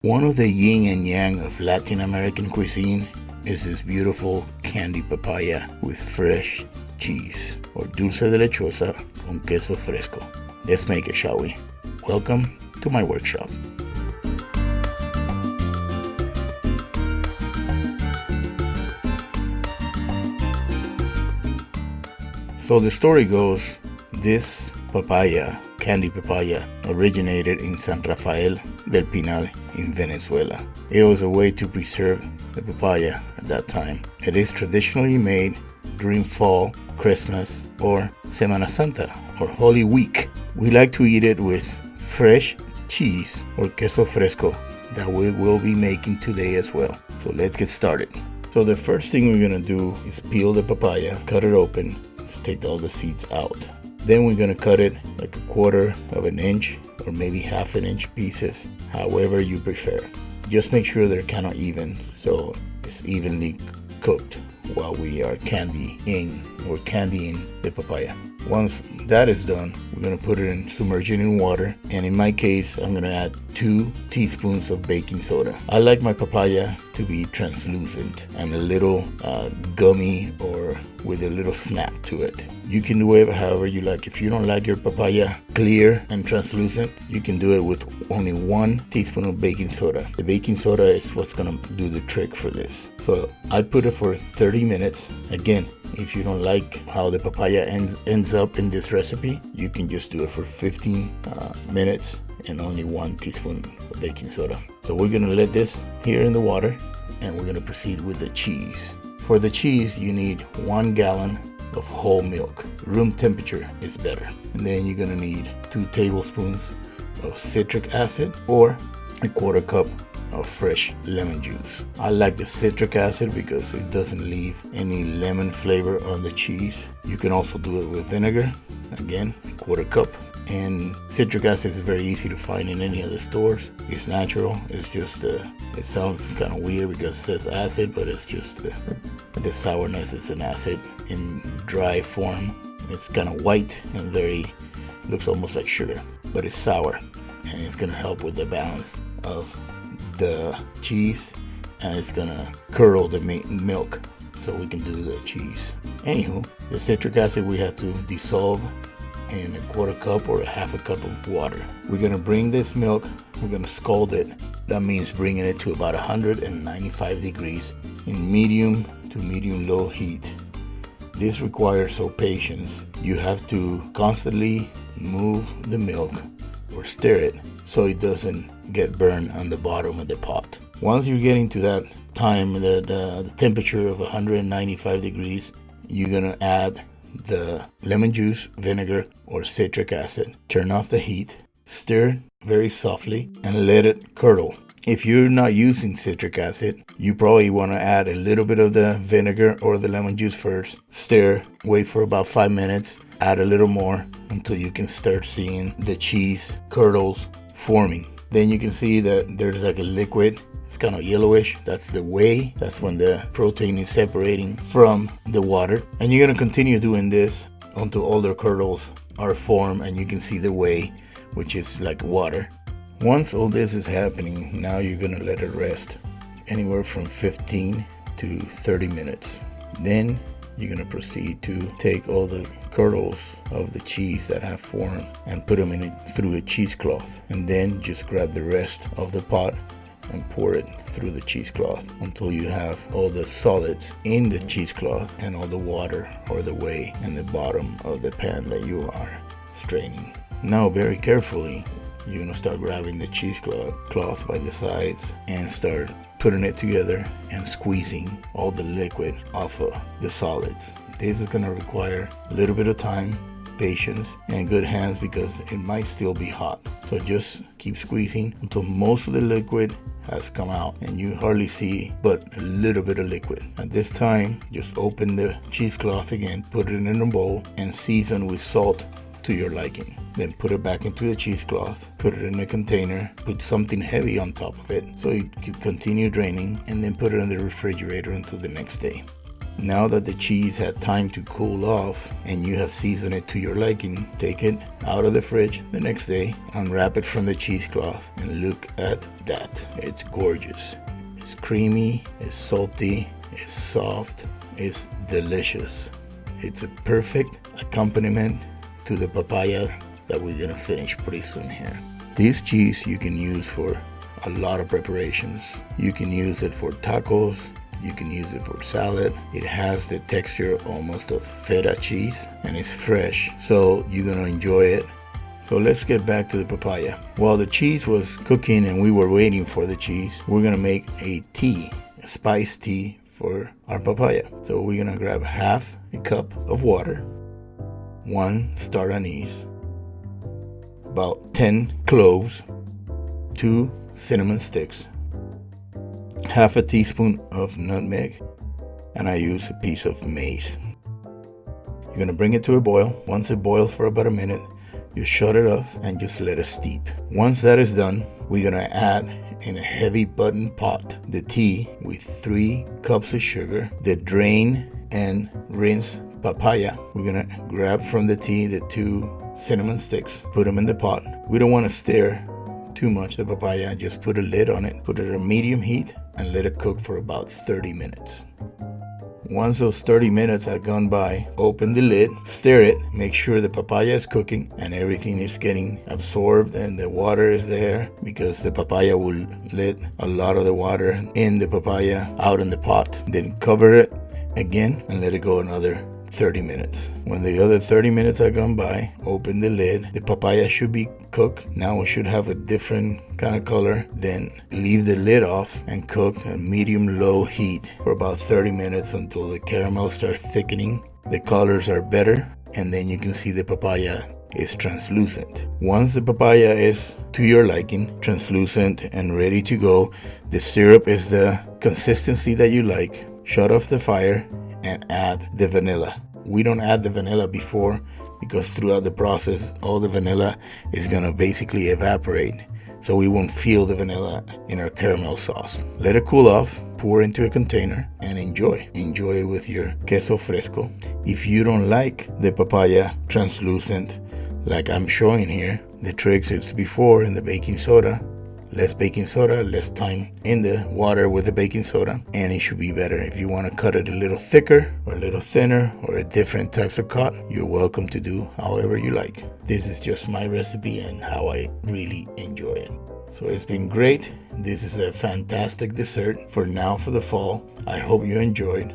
One of the yin and yang of Latin American cuisine is this beautiful candy papaya with fresh cheese, or dulce de lechosa con queso fresco. Let's make it, shall we? Welcome to my workshop. So the story goes, this papaya, candy papaya, originated in San Rafael del Pinal in Venezuela. It was a way to preserve the papaya at that time. It is traditionally made during fall, Christmas, or Semana Santa, or Holy Week. We like to eat it with fresh cheese or queso fresco that we will be making today as well. So let's get started. So the first thing we're gonna do is peel the papaya, cut it open, just take all the seeds out. Then we're gonna cut it like 1/4 of an inch or maybe 1/2 inch pieces, however you prefer. Just make sure they're kind of even so it's evenly cooked while we are candying the papaya. Once that is done, we're gonna put it in, submerge it in water, and in my case, I'm gonna add 2 teaspoons of baking soda. I like my papaya to be translucent and a little gummy or with a little snap to it. You can do it however you like. If you don't like your papaya clear and translucent, you can do it with only 1 teaspoon of baking soda. The baking soda is what's gonna do the trick for this. So I put it for 30 minutes. Again, if you don't like how the papaya ends up in this recipe, you can just do it for 15 minutes and only 1 teaspoon of baking soda. So we're gonna let this here in the water, and we're gonna proceed with the cheese. For the cheese, you need 1 gallon of whole milk. Room temperature is better. And then you're gonna need 2 tablespoons of citric acid or 1/4 cup of fresh lemon juice. I like the citric acid because it doesn't leave any lemon flavor on the cheese. You can also do it with vinegar, again 1/4 cup. And citric acid is very easy to find in any of the stores. It's natural. It's just it sounds kind of weird because it says acid, but it's just the sourness is an acid in dry form. It's kind of white and looks almost like sugar, but it's sour, and it's gonna help with the balance of the cheese, and it's gonna curdle the milk so we can do the cheese. Anywho, the citric acid we have to dissolve in 1/4 cup or 1/2 cup of water. We're gonna bring this milk, we're gonna scald it. That means bringing it to about 195 degrees in medium to medium low heat. This requires patience. You have to constantly move the milk or stir it so it doesn't get burned on the bottom of the pot. Once you're getting to that time, the temperature of 195 degrees, you're gonna add the lemon juice, vinegar, or citric acid. Turn off the heat, stir very softly, and let it curdle. If you're not using citric acid, you probably want to add a little bit of the vinegar or the lemon juice first. Stir, wait for about 5 minutes, add a little more until you can start seeing the cheese kernels forming. Then you can see that there's like a liquid. It's kind of yellowish. That's the whey. That's when the protein is separating from the water. And you're going to continue doing this until all the kernels are formed and you can see the whey, which is like water. Once all this is happening, now you're going to let it rest anywhere from 15 to 30 minutes. Then you're going to proceed to take all the kernels of the cheese that have formed and put them through a cheesecloth, and then just grab the rest of the pot and pour it through the cheesecloth until you have all the solids in the cheesecloth and all the water or the whey in the bottom of the pan that you are straining. Now very carefully, you're gonna start grabbing the cheesecloth by the sides and start putting it together and squeezing all the liquid off of the solids. This is gonna require a little bit of time, patience, and good hands because it might still be hot. So just keep squeezing until most of the liquid has come out and you hardly see but a little bit of liquid. At this time, just open the cheesecloth again, put it in a bowl, and season with salt to your liking. Then put it back into the cheesecloth, put it in a container, put something heavy on top of it so you can continue draining, and then put it in the refrigerator until the next day. Now that the cheese had time to cool off and you have seasoned it to your liking, take it out of the fridge the next day, unwrap it from the cheesecloth, and look at that. It's gorgeous. It's creamy, it's salty, it's soft, it's delicious. It's a perfect accompaniment to the papaya that we're gonna finish pretty soon here. This cheese you can use for a lot of preparations. You can use it for tacos, you can use it for salad. It has the texture almost of feta cheese and it's fresh, so you're gonna enjoy it. So let's get back to the papaya. While the cheese was cooking and we were waiting for the cheese, we're gonna make a tea, a spice tea for our papaya. So we're gonna grab half a cup of water, 1 star anise, about 10 cloves, 2 cinnamon sticks, half a teaspoon of nutmeg, and I use a piece of mace. You're gonna bring it to a boil. Once it boils for about a minute, you shut it off and just let it steep. Once that is done, we're gonna add in a heavy button pot the tea with 3 cups of sugar, the drain and rinse papaya. We're gonna grab from the tea the 2 cinnamon sticks, put them in the pot. We don't want to stir too much the papaya, just put a lid on it, put it at medium heat, and let it cook for about 30 minutes. Once those 30 minutes have gone by, open the lid, stir it, make sure the papaya is cooking and everything is getting absorbed and the water is there, because the papaya will let a lot of the water in the papaya out in the pot. Then cover it again and let it go another 30 minutes. When the other 30 minutes have gone by, open the lid. The papaya should be cooked. Now it should have a different kind of color. Then leave the lid off and cook at medium-low heat for about 30 minutes until the caramel starts thickening. The colors are better, and then you can see the papaya is translucent. Once the papaya is to your liking, translucent and ready to go, the syrup is the consistency that you like, shut off the fire and add the vanilla. We don't add the vanilla before because throughout the process all the vanilla is gonna basically evaporate, so we won't feel the vanilla in our caramel sauce. Let it cool off, pour into a container, and enjoy it with your queso fresco. If you don't like the papaya translucent like I'm showing here, the tricks is before in the baking soda. Less baking soda, less time in the water with the baking soda, and it should be better. If you want to cut it a little thicker or a little thinner or a different types of cut, you're welcome to do however you like. This is just my recipe and how I really enjoy it. So it's been great. This is a fantastic dessert for now for the fall. I hope you enjoyed,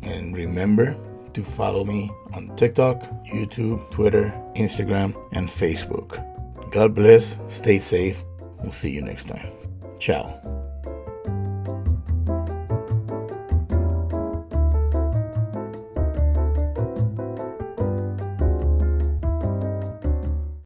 and remember to follow me on TikTok, YouTube, Twitter, Instagram, and Facebook. God bless, stay safe. We'll see you next time. Ciao.